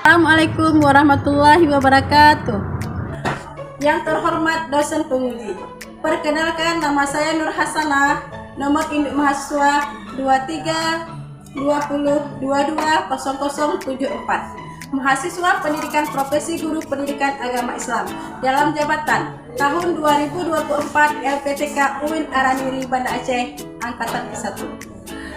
Assalamualaikum warahmatullahi wabarakatuh. Yang terhormat dosen penguji, perkenalkan nama saya Nur Hasanah, nomor induk mahasiswa 2320220074. Mahasiswa pendidikan profesi guru pendidikan agama Islam dalam jabatan tahun 2024 LPTK UIN Araniri Banda Aceh angkatan ke-1.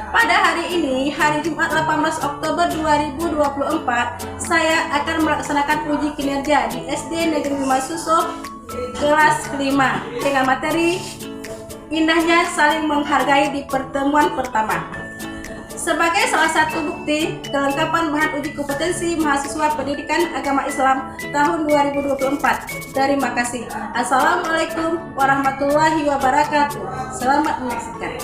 Pada hari ini, hari Jumat 18 Oktober 2024, saya akan melaksanakan uji kinerja di SD Negeri 5 Susoh kelas 5 dengan materi indahnya saling menghargai di pertemuan pertama. Sebagai salah satu bukti kelengkapan bahan uji kompetensi mahasiswa pendidikan agama Islam tahun 2024. Terima kasih. Assalamualaikum warahmatullahi wabarakatuh. Selamat menyaksikan.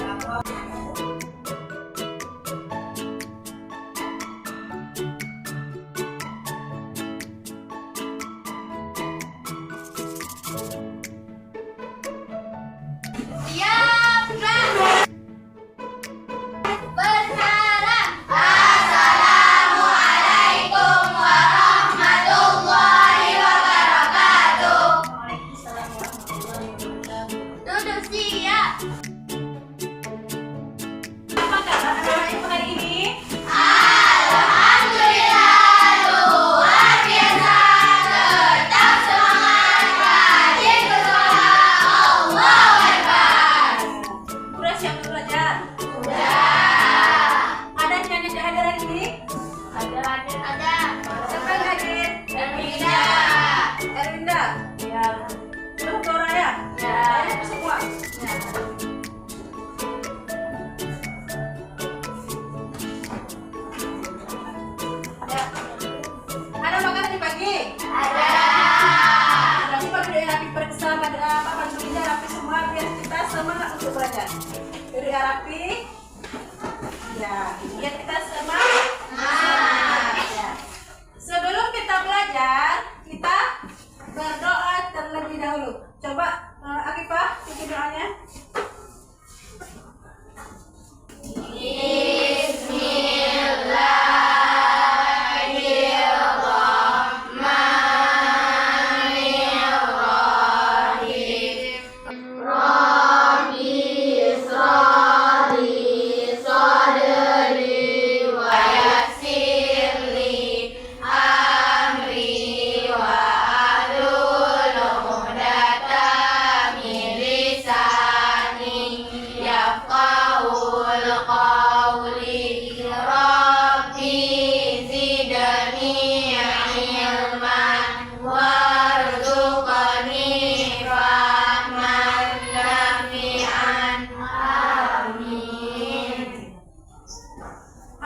Duduk rapi, ya, biar kita semangat. Ya. Sebelum kita belajar, kita berdoa terlebih dahulu. Coba Akifah, bikin doanya.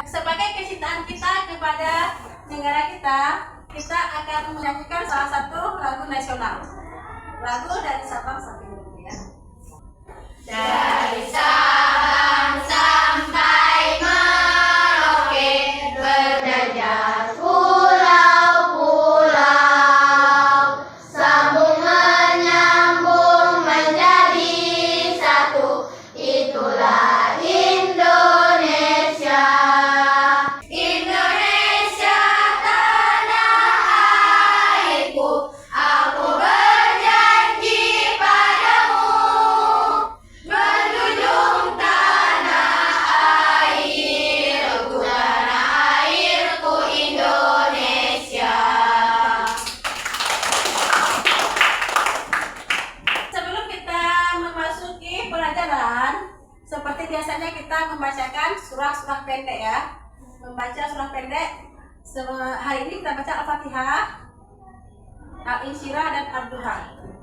Sebagai kecintaan kita kepada negara kita akan menyanyikan salah satu lagu nasional. Lagu dari Sabang sampai Merauke ya. Dari Sabang sampai Merauke berjajah pulau-pulau, sambung menyambung menjadi satu, itulah Indonesia. Seperti biasanya kita membacakan surah-surah pendek ya. Membaca surah pendek. Hari ini kita baca Al-Fatihah, Al-Insyirah dan Ad-Duha.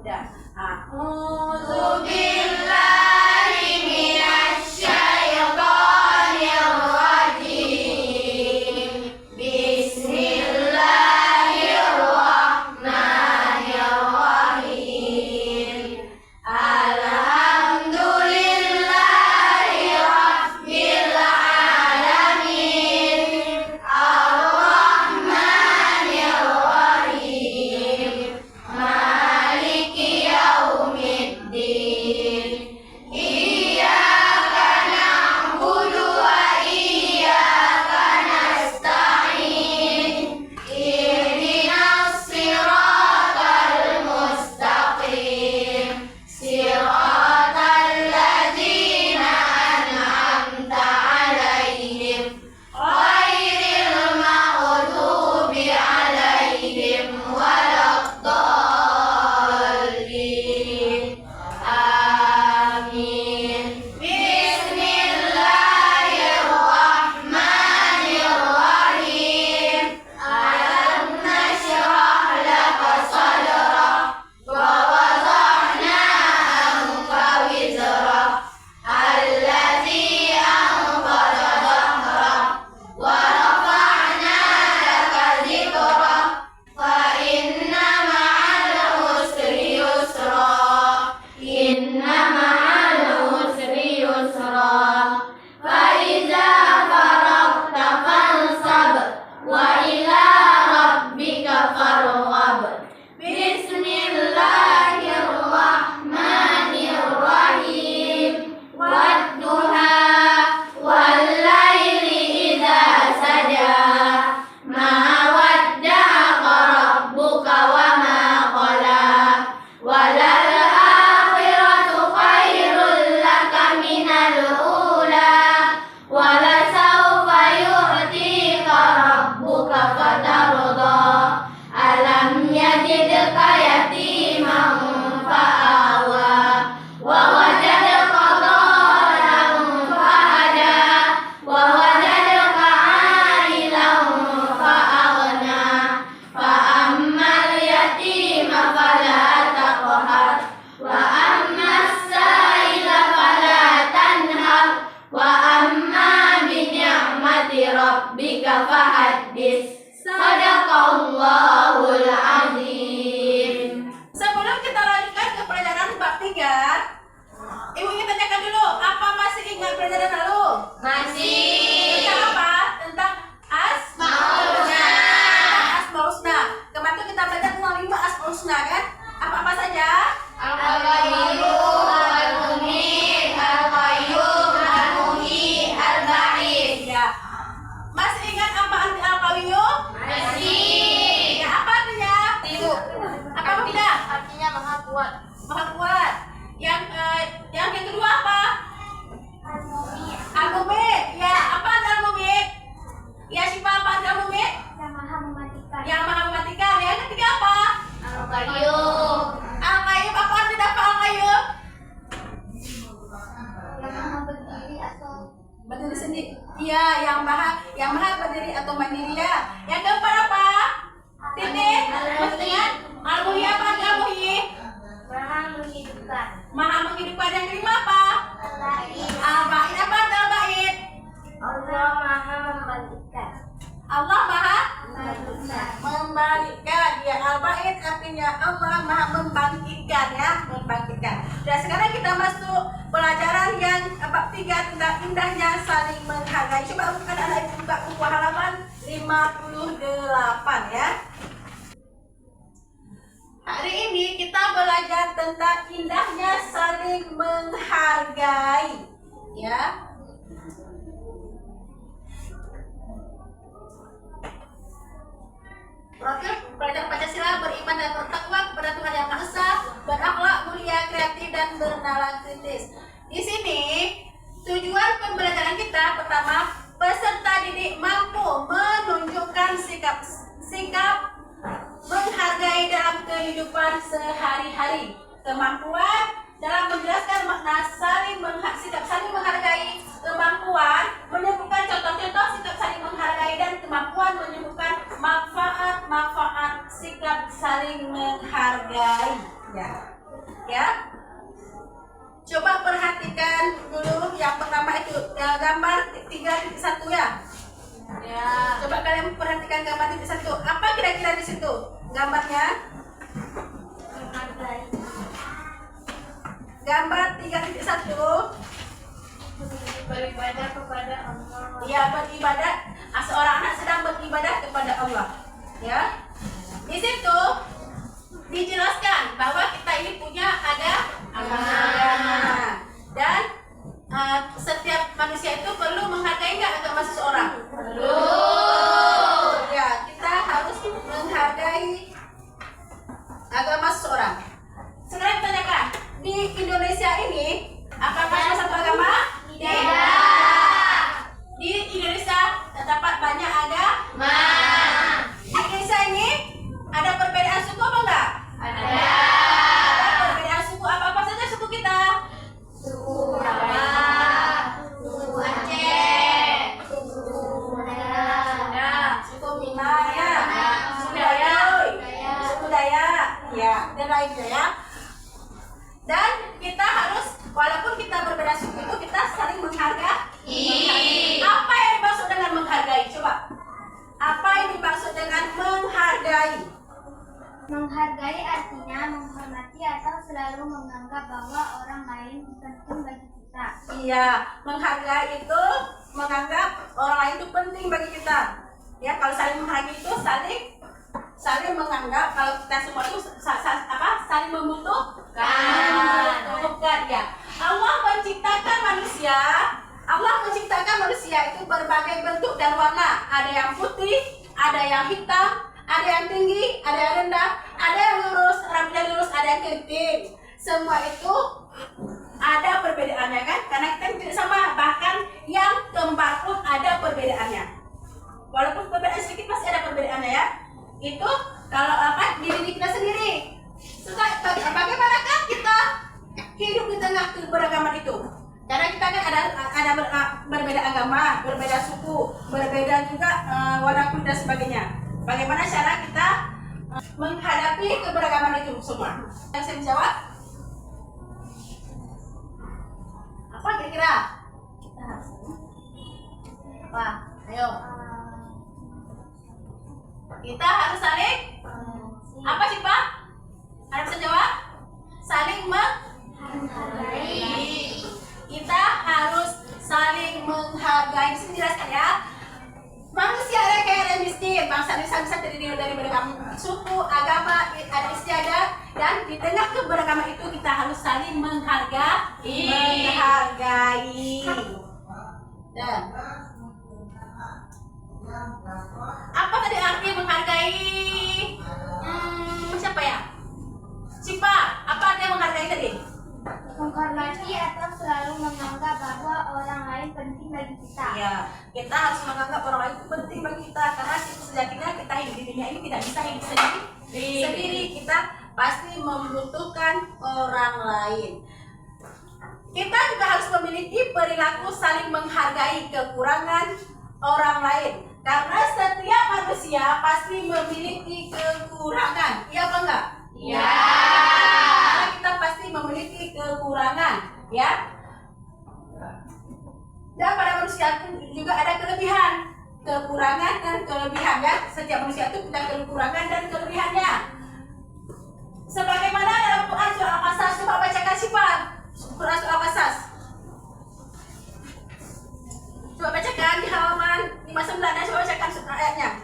Ya. A'udzu billahi minasy syaithanir rajim. Bismillahirrahmanirrahim. Iya. rabbika fahaddits. Sadaqallahul azim. Sebelum kita lanjutkan ke pelajaran bab 3, Ibu ingin tanyakan dulu, apa masih ingat pelajaran lalu? Masih. Tentang apa? Tentang Asmaul Husna. Asmaul Husna. Kemarin tuh kita belajar tentang 5 Asmaul Husna kan? Apa-apa saja? Al-Qayyum, Al-Munir, Al-Qayyum, Al-Muhyi, Al-Ba'is. Ya. Masih ingat apa arti Al-Qayyum? Masih. Ya, apa artinya? Ibu. Apa bunda? Artinya maha kuat. Maha kuat. Yang kedua apa? Al-Mumit. Ya, apa arti Al-Mumit? Ya, Syifa, apa arti Al-Mumit? Yang maha mematikan. Yang maha mematikan. Yang ketiga apa? Al-Qayyum. Al-Qayyum, apa arti dapat Al-Qayyum? Yang maha berdiri atau Berdiri sendiri. Iya, yang maha berdiri atau mandiri ya. Yang keempat apa? Titik. Maksudnya Al-Muhyi, apa arti Al-Muhyi? maha menghidupkan. Maha menghidupkan. Yang kelima apa? Al-Ba'is. Al-Ba'id, apa arti Al-Ba'id? Allah maha membalikkan. Allah maha Membalikkan. membalikkan. Ya, Al-Ba'id artinya Allah maha membangkitkan ya, membangkitkan. Dan sekarang kita masuk pelajaran yang bab 3 tentang indahnya saling menghargai. Coba anak-anak buka buku halaman 58 ya. Hari ini kita belajar tentang indahnya saling menghargai ya. Profil pelajar Pancasila beriman dan bertakwa kepada Tuhan Yang Maha Esa, berakhlak mulia, kreatif dan bernalar kritis. Di sini tujuan pembelajaran kita pertama, peserta didik mampu menunjukkan sikap menghargai dalam kehidupan sehari-hari, kemampuan dalam menjelaskan makna sikap saling menghargai, kemampuan menyebutkan contoh-contoh sikap saling menghargai, dan kemampuan menyebutkan manfaat sikap saling menghargai ya. Coba perhatikan dulu yang pertama itu gambar 3.1 ya. Coba kalian perhatikan gambar 3.1. Apa kira-kira di situ gambarnya? Gambar 3.1. Beribadah kepada Allah. Ya, beribadah. Seorang anak sedang beribadah kepada Allah. Ya. Di situ dijelaskan bahwa kita ini punya agama. Dan setiap manusia itu perlu menghargai nggak agama seseorang? Perlu. Ya, kita harus menghargai agama seseorang. Sekarang tanyakan, di Indonesia ini apakah ada satu agama? Tidak. Di Indonesia terdapat banyak agama. Di Indonesia ini ada perbedaan suku apa enggak? Ada. Ada perbedaan suku. Apa saja suku kita? Suku Jawa, suku Aceh, suku Sunda, Suku Minang ya, suku Dayak, suku Dayak, ya, dan lainnya ya. Dan kita harus, walaupun kita berbeda suku itu, kita saling menghargai. Apa yang dimaksud dengan menghargai? Coba. Apa yang dimaksud dengan menghargai? Menghargai artinya menghormati atau selalu menganggap bahwa orang lain penting bagi kita. Iya, menghargai itu menganggap orang lain itu penting bagi kita. Ya, kalau saling menghargai itu saling menganggap kalau kita semua itu saling membutuhkan ya. Allah menciptakan manusia itu berbagai bentuk dan warna. Ada yang putih, ada yang hitam, ada yang tinggi, ada yang rendah, ada yang lurus, rambutnya lurus, ada yang keriting. Semua itu ada perbedaannya kan? Karena kita tidak sama, bahkan yang kembar pun ada perbedaannya. Walaupun perbedaan sedikit pasti ada perbedaannya ya. Itu kalau di diri kita sendiri. Bagaimanakah kita hidup di tengah keberagaman itu? Karena kita kan ada berbeda agama, berbeda suku, berbeda juga warna kulit dan sebagainya. Bagaimana cara kita menghadapi keberagaman itu semua? Yang saya jawab? Apa kira-kira? Apa? Ayo. Kita harus saling apa sih Pak? Ada bisa jawab? Saling menghargai. Kita harus saling menghargai. Bisa dijelaskan ya? Manusia ada kaya dan miskin. Bangsa Indonesia bisa terdiri dari beragam suku, agama, adat istiadat, dan di tengah keberagaman itu kita harus saling menghargai. Dan apa tadi arti menghargai? Siapa ya? Siapa? Apa artinya menghargai tadi? Menghormati atau selalu menganggap bahwa orang lain penting bagi kita. Iya, kita harus menganggap orang lain itu penting bagi kita karena sejatinya kita hidup di dunia ini tidak bisa hidup sendiri. Kita pasti membutuhkan orang lain. Kita juga harus memiliki perilaku saling menghargai kekurangan orang lain karena setiap manusia pasti memiliki kekurangan. Iya apa enggak? Iya. Karena kita pasti memiliki kekurangan, ya. Dan pada manusia juga ada kekurangan dan kelebihan, ya. Setiap manusia itu punya kekurangan dan kelebihannya. Sebagaimana dalam Quran surah Al-Qasas, coba bacakan sifat Quran surah Al-Qasas. Coba bacakan di halaman 59 dan coba bacakan surah ayatnya.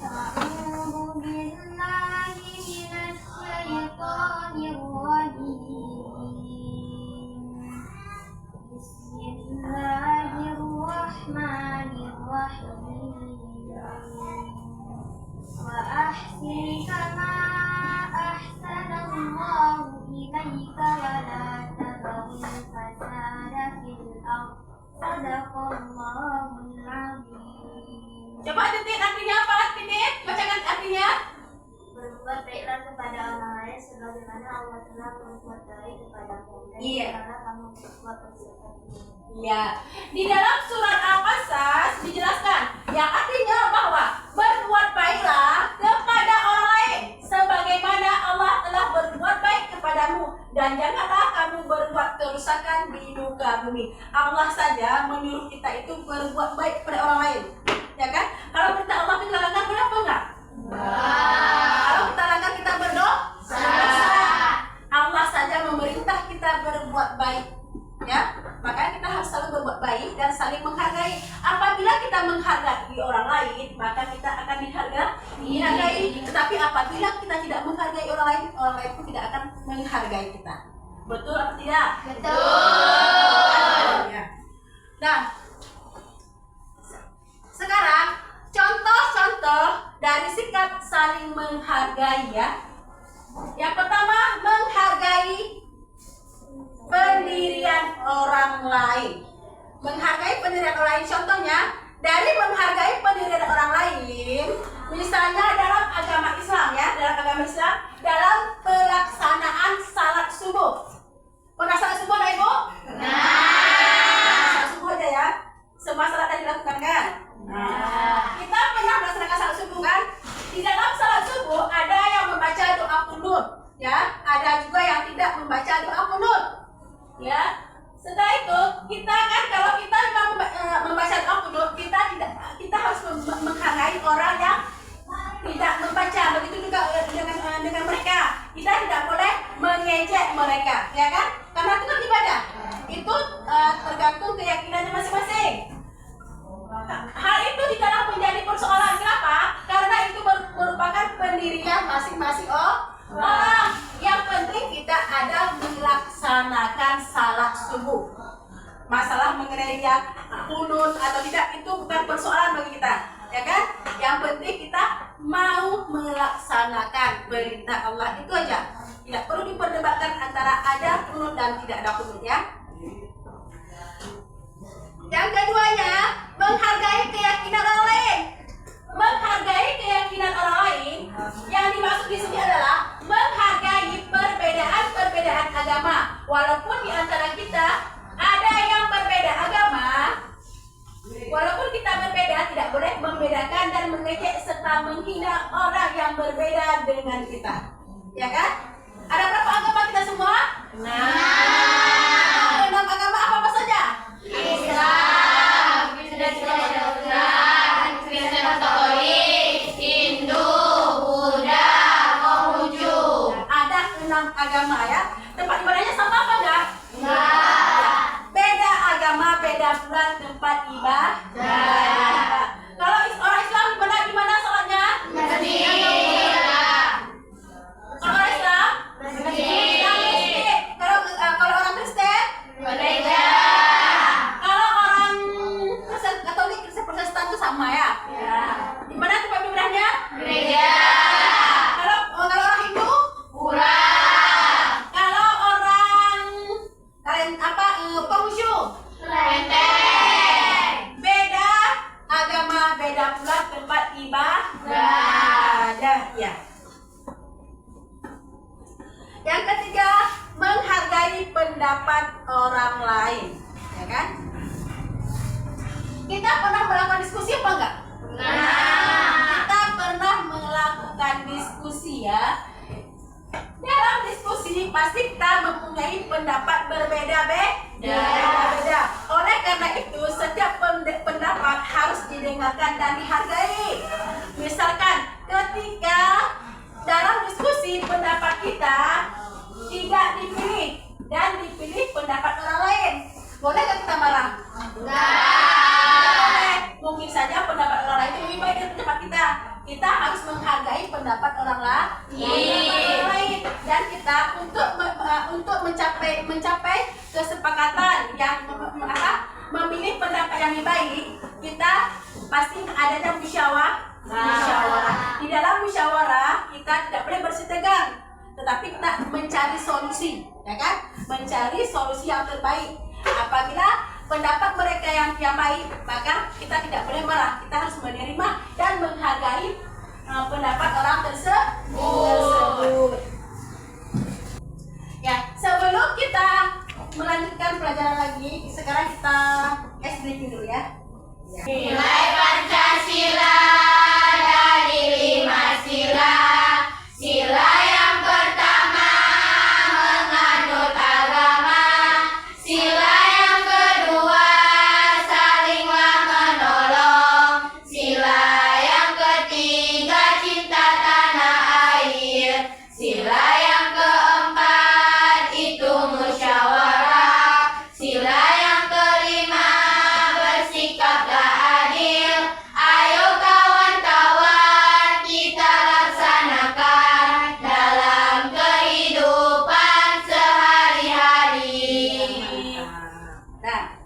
A'udzu billahi minasy syaithanir rajim. Bismillahirrahmanirrahim. Wa ahsin kama ahsanallahu ilaika wa la tabghil fasada fil ardh. Sadaqallahul azim. Coba titik artinya apa? Titik, bacakan artinya. Berbuat baiklah kepada orang lain sebagaimana Allah telah berbuat baik kepadamu. Dan Iya. janganlah kamu berbuat seperti itu. Ya, di dalam surat Al-Qasas dijelaskan yang artinya bahwa berbuat baiklah kepada orang lain sebagaimana Allah telah berbuat baik kepadamu dan janganlah kamu berbuat kerusakan di muka bumi. Allah saja menyuruh kita itu berbuat baik kepada orang lain, ya kan? Kalau perintah Allah kita langgar, berapa enggak? Kalau kita langgar kita berdosa. Allah saja memerintah kita berbuat baik, ya. Makanya kita harus selalu berbuat baik dan saling menghargai. Apabila kita menghargai orang lain, maka kita akan dihargai. Tetapi apabila kita tidak menghargai orang lain pun tidak akan menghargai kita. Betul atau tidak? Betul. Ya. Nah, sekarang contoh-contoh dari sikap saling menghargai, ya. Yang pertama, menghargai pendirian orang lain. Menghargai pendirian orang lain, contohnya dari menghargai pendirian orang lain, misalnya dalam agama Islam, ya, dalam pelaksanaan salat subuh. Pernah salat subuh enggak, Ibu? Salat subuh aja, ya. Semua salat tadi dilakukan kan? Kita pernah melaksanakan salat subuh kan? Di dalam salat subuh ada yang membaca doa qunut, ya. Ada juga yang tidak membaca doa qunut. Ya, setelah itu kita kan kalau kita membaca doa qunut, kita harus menghargai orang yang tidak membaca. Begitu juga dengan mereka, kita tidak boleh mengejek mereka, ya kan? Karena itu kan ibadah, itu tergantung keyakinannya masing-masing. Hal itu tidaklah menjadi persoalan. Kenapa? Karena itu merupakan pendirian masing-masing orang. Yang penting kita ada melaksanakan salat subuh. Masalah mengenai yang qunut atau tidak itu bukan persoalan bagi kita, ya kan? Yang penting kita mau melaksanakan perintah Allah, itu aja. Tidak perlu diperdebatkan antara ada qunut dan tidak ada qunut, ya. Yang keduanya, menghargai keyakinan orang lain. Menghargai keyakinan orang lain yang dimaksud di sini adalah menghargai perbedaan agama. Walaupun di antara kita ada yang berbeda agama, walaupun kita berbeda, tidak boleh membedakan dan mengejek serta menghina orang yang berbeda dengan kita, ya kan? Ada berapa agama kita semua? Ada 6 agama, apa saja? Islam. Sudah. ibadah. Ya. Yang ketiga, menghargai pendapat orang lain, ya kan? Kita pernah melakukan diskusi apa enggak? Kita pernah melakukan diskusi ya. Dalam diskusi pasti kita mempunyai pendapat berbeda-beda. Oleh karena itu setiap pendapat harus didengarkan dan dihargai. Misalkan ketika dalam diskusi pendapat kita tidak dipilih dan dipilih pendapat orang lain, boleh nggak kita marah? Boleh. Mungkin saja pendapat orang lain itu lebih baik dari pendapat kita. Kita harus menghargai pendapat orang lain dan kita untuk mencapai kesepakatan yang memilih pendapat yang lebih baik, kita pasti adanya musyawarah. Di dalam musyawarah kita tidak boleh bersih tegang, tetapi kita mencari solusi, ya kan? Mencari solusi yang terbaik. Apabila pendapat mereka yang baik, maka kita tidak boleh marah. Kita harus menerima dan menghargai pendapat orang tersebut. Ya, sebelum kita melanjutkan pelajaran lagi, sekarang kita briefing dulu ya. Nilai Pancasila dari 5 sila. Sila yang pertama menganut agama. Sila yang kedua salinglah menolong. Sila yang ketiga cinta tanah air. Sila yang keempat itu musyawarah. Sila yang kelima bersikaplah adil. Ayo kawan-kawan kita laksanakan dalam kehidupan sehari-hari. Nah,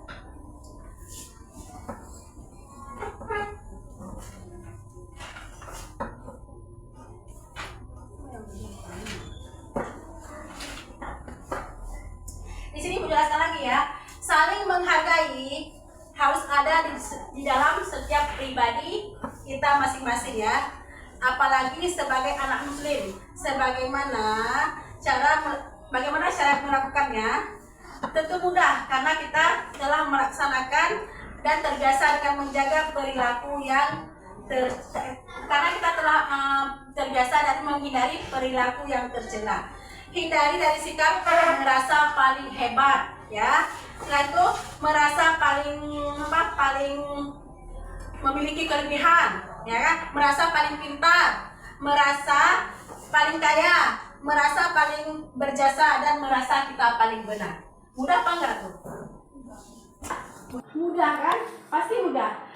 di sini menjelaskan lagi ya, saling menghargai harus ada di dalam setiap pribadi kita masing-masing ya. Apalagi sebagai anak muslim, bagaimana cara melakukannya? Tentu mudah karena kita telah melaksanakan dan terbiasa dengan menjaga perilaku yang karena kita telah terbiasa dan menghindari perilaku yang tercela. Hindari dari sikap merasa paling hebat ya. Setelah itu merasa paling memiliki kelebihan ya kan? Merasa paling pintar, merasa paling kaya, merasa paling berjasa dan merasa kita paling benar. Mudah apa enggak tuh? Mudah kan? Pasti mudah.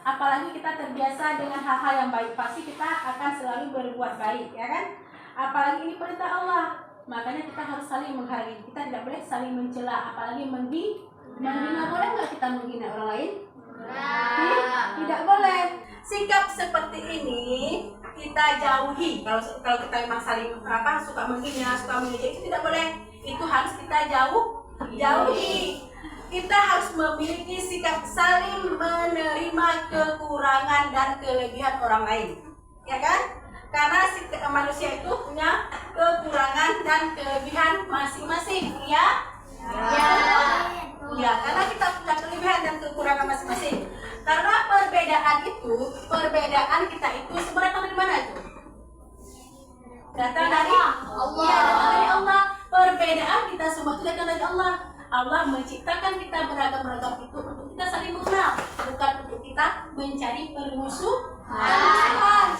Apalagi kita terbiasa dengan hal-hal yang baik, pasti kita akan selalu berbuat baik, ya kan? Apalagi ini perintah Allah, makanya kita harus saling menghargai. Kita tidak boleh saling mencela, apalagi menghina. Boleh nggak kita menghina orang lain? Tidak boleh. Sikap seperti ini kita jauhi. Kalau kita memang saling suka menghina, suka mengejek, itu tidak boleh. Itu harus kita jauhi. Kita harus memiliki sikap saling menerima kekurangan dan kelebihan orang lain, ya kan? Karena manusia itu punya kekurangan dan kelebihan masing-masing, ya? Ya, karena kita punya kelebihan dan kekurangan masing-masing. Karena perbedaan kita itu sebenarnya datang dari mana itu? Datang dari Allah. Ya, datang dari Allah. Perbedaan kita semua itu datang dari Allah. Allah menciptakan kita beragam-ragam itu untuk kita saling mengenal, bukan untuk kita mencari permusuhan.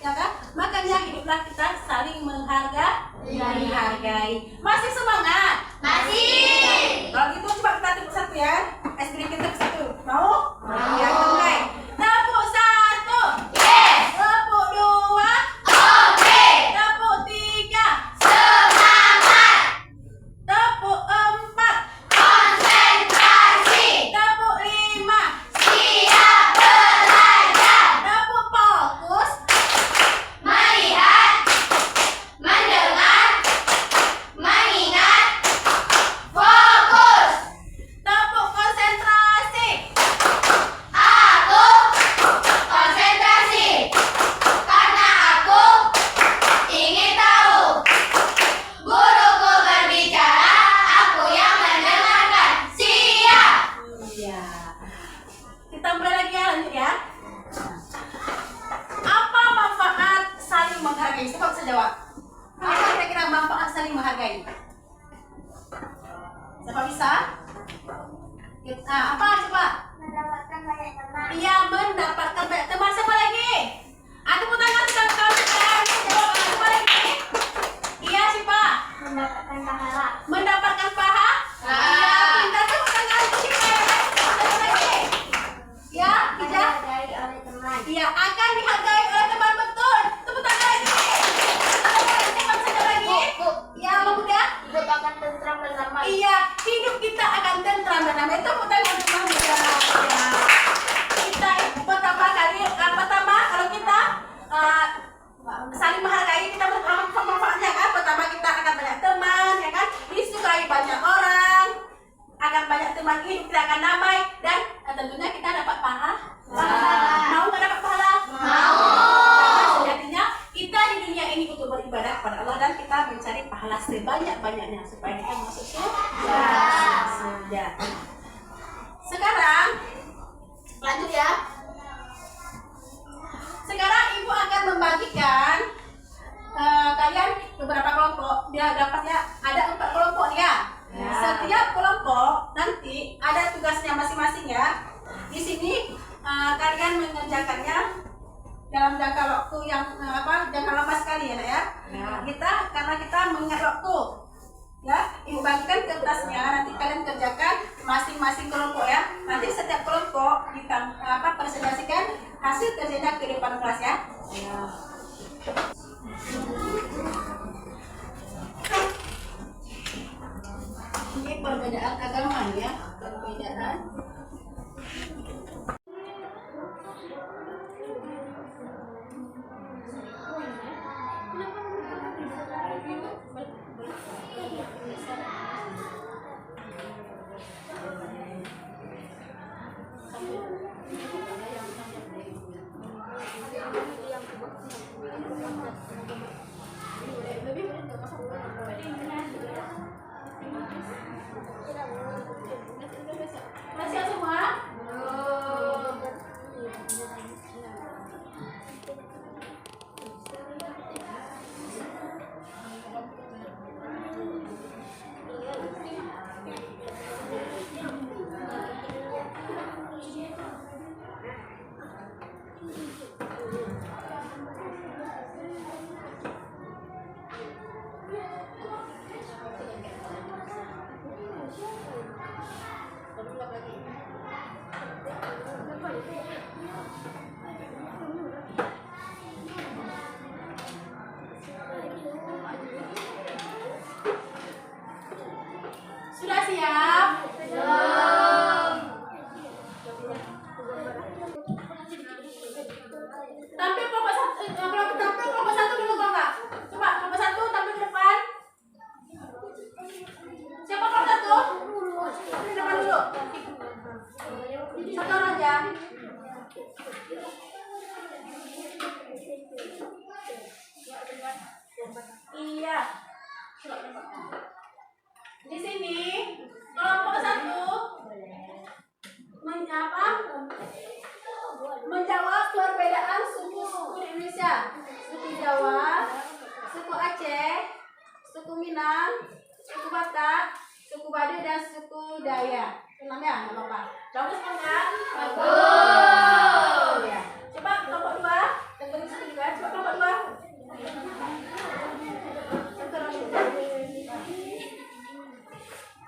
Ya kan? Makanya hiduplah kita saling menghargai. Masih semangat? Masih. Kalau gitu coba kita tepuk satu ya. Es krim kita tepuk satu. Mau? Ya, mulai. Tepuk satu. Yes. Tepuk dua. Oke. Tepuk tiga. Semangat. Tepuk empat. Konsentrasi. Tepuk lima. Siap belajar. Tepuk fokus. Melihat. Mendengar. Mengingat. Fokus. Tepuk konsentrasi. menjawab. Apa kira-kira manfaat saling menghargai? Siapa bisa? Apa coba? Mendapatkan banyak teman. Iya, mendapatkan banyak teman. Siapa lagi? Tepuk tangan teman-teman. Jawab siapa lagi? Iya, siapa? Mendapatkan pahala. Mendapatkan paha? Iya, pintar. Tepuk tangan untuk siapa? Siapa lagi? Ya, Ija? Dihargai oleh teman. Iya, akan dihargai oleh teman, betul. Tepuk tangan lagi. Teman satu lagi. Ya, Muda. Hidup akan tentram dan damai. Iya, hidup kita akan tentram dan damai. Tepuk tangan untuk Muda. Ya. Kita pertama kalau kita saling menghargai, kita manfaatnya kan. Pertama kita akan banyak teman, ya kan, disukai banyak orang, akan banyak teman, hidup kita akan damai, dan tentunya kita dapat pahala. Mau nggak dapat pahala? Mau. Sejatinya kita di dunia ini untuk beribadah kepada Allah dan kita mencari pahala sebanyak-banyaknya supaya kita masuk surga. Sekarang lanjut ya. Sekarang ibu akan membagikan kalian beberapa kelompok. Dia dapatnya ada 4 kelompok ya. Setiap kelompok nanti ada tugasnya masing-masing ya. Di sini kalian mengerjakannya dalam jangka waktu yang jangka lama sekali ya, Nak ya. Karena kita mengingat waktu. Ya, ibu bagikan kertasnya, nanti kalian kerjakan masing-masing kelompok ya. Nanti setiap kelompok kita presentasikan hasil kerjanya ke depan kelas ya. Ini perbedaan agama ya, perbedaan. Masih semua? Sudah siap? Tampil kelompok satu dulu Kakak. Coba kelompok satu tampil di depan. Siapa kelompok satu? Di depan dulu. Satu orang aja. Iya. Di sini kelompok satu menjawab perbedaan suku-suku di Indonesia. Suku Jawa, suku Aceh, suku Minang, suku Batak, suku Baduy dan suku Dayak. Namanya nggak apa-apa. Bagus kan? Bagus. Ya. Coba kelompok 2, dengerin satu juga. Coba kelompok 2.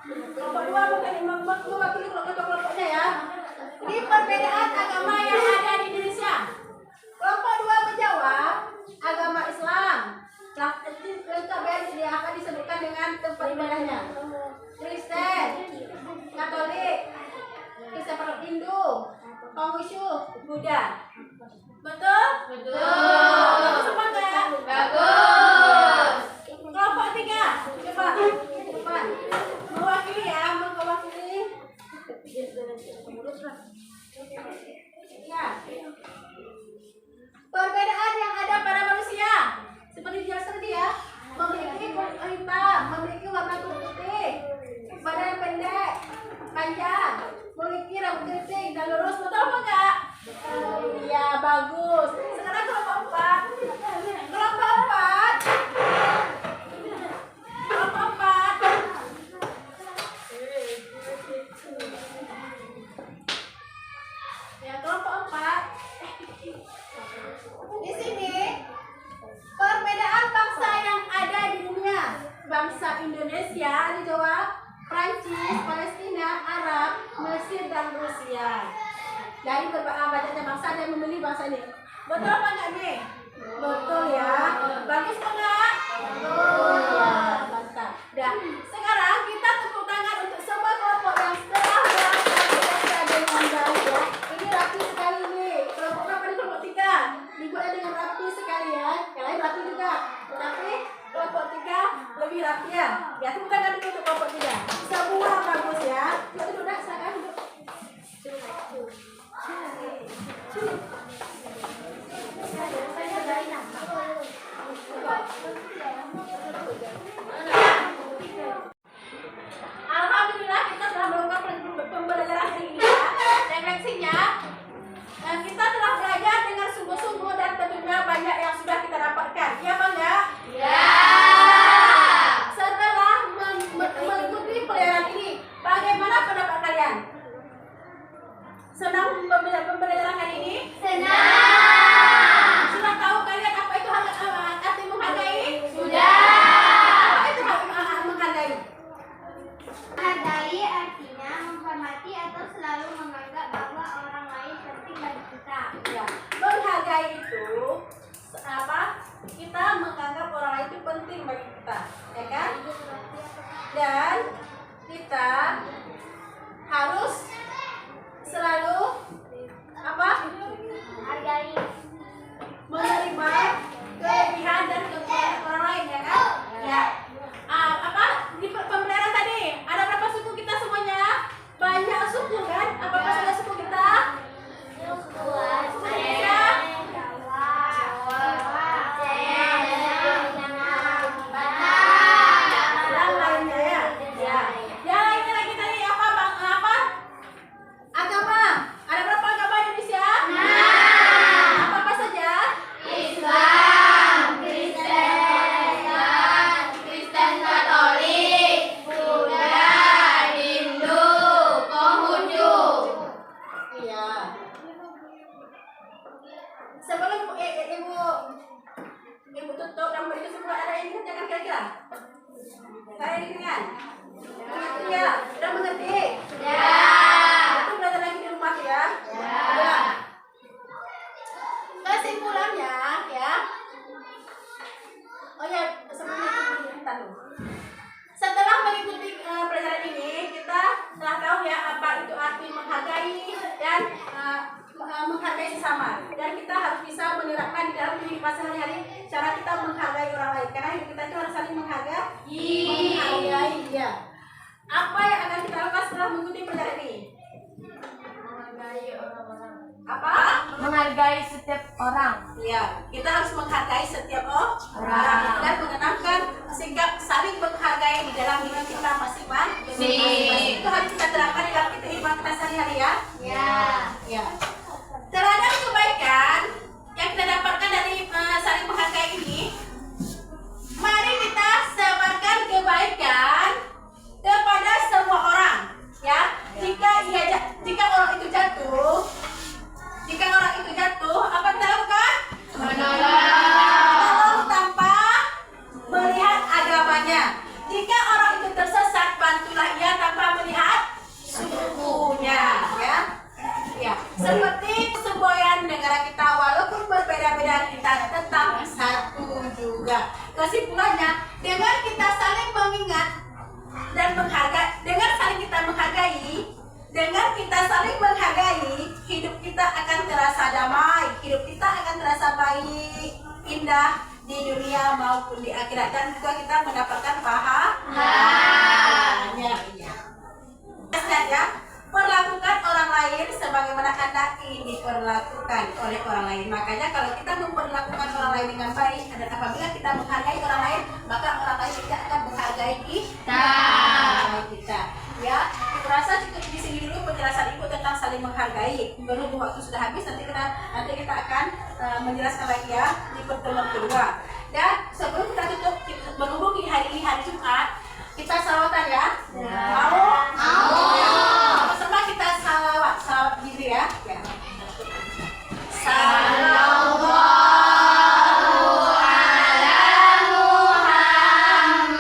Kelompok 2 mewakili kelompok-kelompoknya ya. Ini perbedaan agama yang ada di Indonesia. Kelompok 2 menjawab agama Islam. Lengkap ya, dia akan disebutkan dengan tempat ibadahnya. Kristen, Katolik, Kristen Hindu, Konghucu, Buddha. Betul? Betul. Bagus semua enggak? Bagus. Kelompok 3, coba. Mewakili ya, mewakili. Ya. Perbedaan yang ada pada manusia seperti dijelaskan tadi ya, memiliki kulit hitam, memiliki warna kulit putih, badan pendek, panjang, memiliki rambut keriting dan lurus. Betul apa enggak? Iya, bagus. Sekarang kelompok 4. Kelompok 4 bangsa Indonesia? Dijawab Prancis, Palestina, Arab, Mesir, dan Rusia. Dari banyaknya bangsa yang memilih bangsa ini. Betul apa enggak nih? Betul ya. Bagus enggak? Betul ya. Mantap. Dan sekarang kita tepuk tangan untuk semua kelompok yang telah berhasil dengan baik ya. Ini rapi sekali nih. Kelompok berapa nih? Kelompok 3. Dibuatnya dengan rapi sekali ya. Yang lain rapi juga. Tetapi kelompok 3 lebih rapi ya. Ya, tepuk tangan dulu untuk kelompok 3. Semua bagus ya. Yuk duduk dah, silakan duduk. Alhamdulillah kita telah melakukan pembelajaran hari ini ya. Refleksinya, kita telah belajar dengan sungguh-sungguh dan tentunya banyak yang sudah kita dapatkan. Ya Bang ya? Ya. Setelah mengikuti pelajaran ini, bagaimana pendapat kalian? Senang pembelajaran hari ini? Senang. Sudah tahu kalian apa itu arti menghargai? Sudah. Apa itu menghargai? Menghargai artinya menghormati atau selalu menganggap bahwa orang lain penting bagi kita. Ya. Menghargai itu apa? Kita menganggap orang lain itu penting bagi kita, ya kan? Dan kita harus selalu apa? Hargai. Menerima kelebihan dan kekurangan orang lain, ya kan? Ya. Apa di pembelajaran tadi ada berapa suku kita semuanya? Banyak suku kan? Apakah sudah suku kita? Suku Indonesia? Dan lainnya ya. Ya. Yang lainnya lagi tadi apa Bang? Apa? Agama. Ada berapa agama di Indonesia? Apa saja? Islam, Kristen Katolik, Buddha, Hindu, Konghucu. Iya. Sebelum ibu tutup dan beri kesimpulan, ada yang dikerjakan kira-kira? Saya dengan ya, sudah mengerti? Ya. Itu belajar lagi di rumah ya. Ya. Kesimpulannya ya. Oh ya, sebelum itu bentar dulu. Setelah mengikuti pelajaran ini, kita telah tahu ya apa itu arti menghargai dan menghargai sesama. Dan kita harus bisa menerapkan di dalam kehidupan sehari-hari cara kita menghargai orang lain. Karena hidup kita itu harus saling menghargai. Menghargai dia. Apa yang akan kita lakukan setelah mengikuti pelajaran ini? Menghargai orang-orang. Apa? Menghargai setiap orang. Ya, kita harus menghargai setiap orang dan menanamkan sikap saling menghargai di dalam diri kita masing-masing. Itu harus kita terapkan di dalam kehidupan kita sehari-hari ya. Ya. Ya. Terhadap kebaikan yang kita dapatkan dari saling menghargai ini, mari kita sebarkan kebaikan kepada semua orang. Ya, jika orang itu jatuh, apa kita lakukan? Menolong tanpa melihat agamanya. Jika orang itu tersesat, bantulah ia tanpa melihat sukunya. Ya, seperti semboyan negara kita, walaupun berbeda-beda kita tetap satu juga. Kesimpulannya, dengan kita saling mengingat dan menghargai, dengan kita saling menghargai, hidup kita akan terasa damai, hidup kita akan terasa baik, indah di dunia maupun di akhirat, dan juga kita mendapatkan pahalanya. Ya, perlakukan orang lain sebagaimana Anda ingin diperlakukan oleh orang lain. Makanya kalau kita memperlakukan orang lain dengan baik, dan apabila kita menghargai orang lain, maka orang lain tidak akan menghargai kita. Ya, ibu rasa cukup di sini dulu penjelasan ibu tentang saling menghargai. Berhubung waktu sudah habis, nanti kita akan menjelaskan lagi ya di pertemuan kedua. Dan sebelum kita tutup, berhubung di hari ini hari Jumat, kita salawatan ya. Mau? Bersama kita salawat gitu ya. Sallallahu ala Muhammad.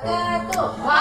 wabarakatuh.